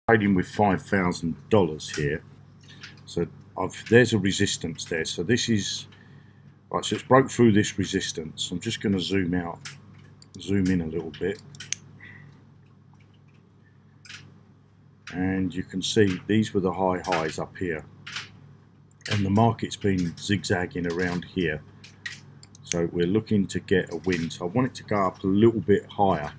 Trading with $5,000 here. So there's a resistance there. So this is right. So it's broke through this resistance. I'm just going to zoom in a little bit, and you can see these were the high highs up here, and the market's been zigzagging around here. So we're looking to get a win. So I want it to go up a little bit higher.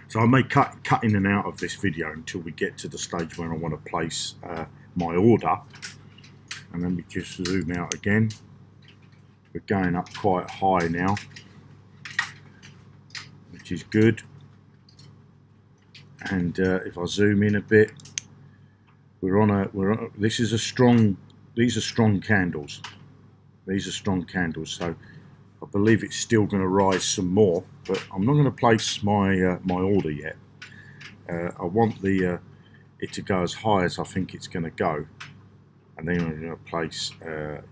So I may cut in and out of this video until we get to the stage where I want to place my order. And then we just zoom out again. We're going up quite high now, which is good. And if I zoom in a bit, this is a strong. These are strong candles. These are strong candles. So I believe it's still going to rise some more, but I'm not going to place my my order yet. I want it to go as high as I think it's going to go, and then I'm going to place an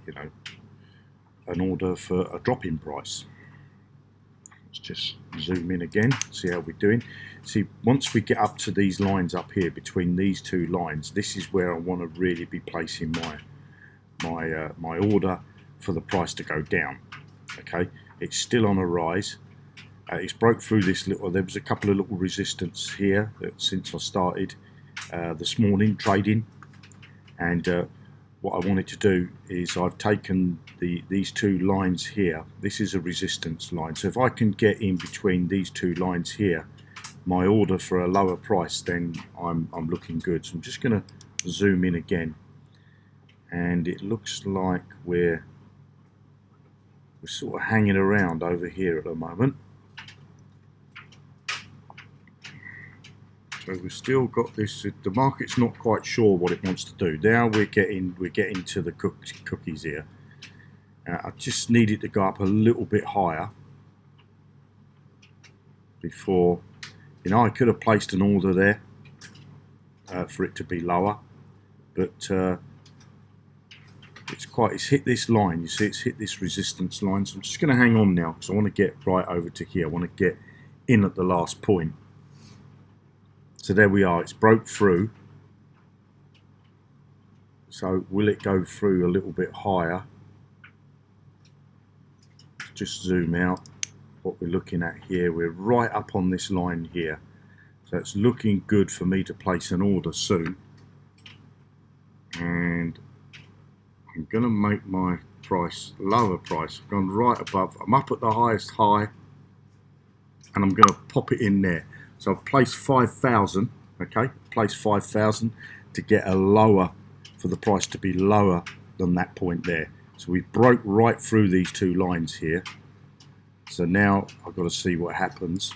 order for a drop in price. Let's just zoom in again, see how we're doing. See, once we get up to these lines up here, between these two lines, this is where I want to really be placing my order for the price to go down. Okay, it's still on a rise. It's broke through this there was a couple of little resistance here since I started this morning trading, and what I wanted to do is I've taken these two lines here. This is a resistance line, so if I can get in between these two lines here, my order for a lower price, then I'm looking good. So I'm just going to zoom in again, and it looks like we're sort of hanging around over here at the moment. So we've still got this. The market's not quite sure what it wants to do. Now we're getting to the cookies here. I just need it to go up a little bit higher before, I could have placed an order there for it to be lower, but it's hit this line. You see, it's hit this resistance line. So I'm just going to hang on now because I want to get right over to here. I want to get in at the last point. So there we are. It's broke through. So will it go through a little bit higher? Just zoom out. What we're looking at here, we're right up on this line here. So it's looking good for me to place an order soon. And I'm going to make my lower price. I've gone right above. I'm up at the highest high, and I'm going to pop it in there. So I've placed 5,000. Okay, place 5,000 to get a lower, for the price to be lower than that point there. So we broke right through these two lines here. So now I've got to see what happens,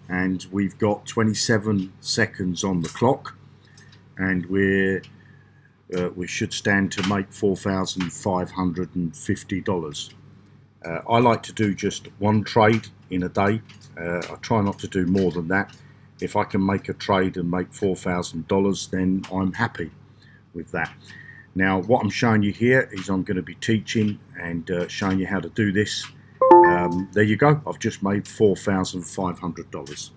and we've got 27 seconds on the clock, and we should stand to make $4,550. I like to do just one trade in a day. I try not to do more than that. If I can make a trade and make $4,000, then I'm happy with that. Now, what I'm showing you here is I'm going to be teaching and showing you how to do this. There you go. I've just made $4,500.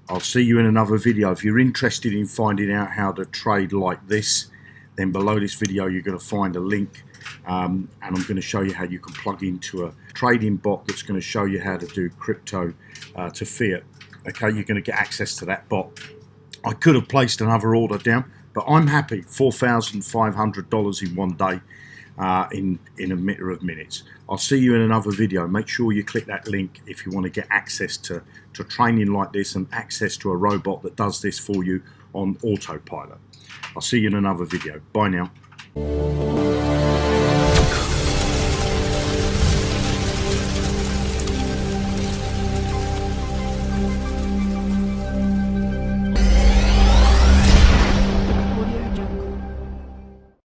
I'll see you in another video. If you're interested in finding out how to trade like this, then below this video you're going to find a link, and I'm going to show you how you can plug into a trading bot that's going to show you how to do crypto to fiat. Okay, you're going to get access to that bot. I could have placed another order down, but I'm happy. $4,500 in one day, in a matter of minutes. I'll see you in another video. Make sure you click that link if you want to get access to training like this and access to a robot that does this for you on autopilot. I'll see you in another video. Bye now.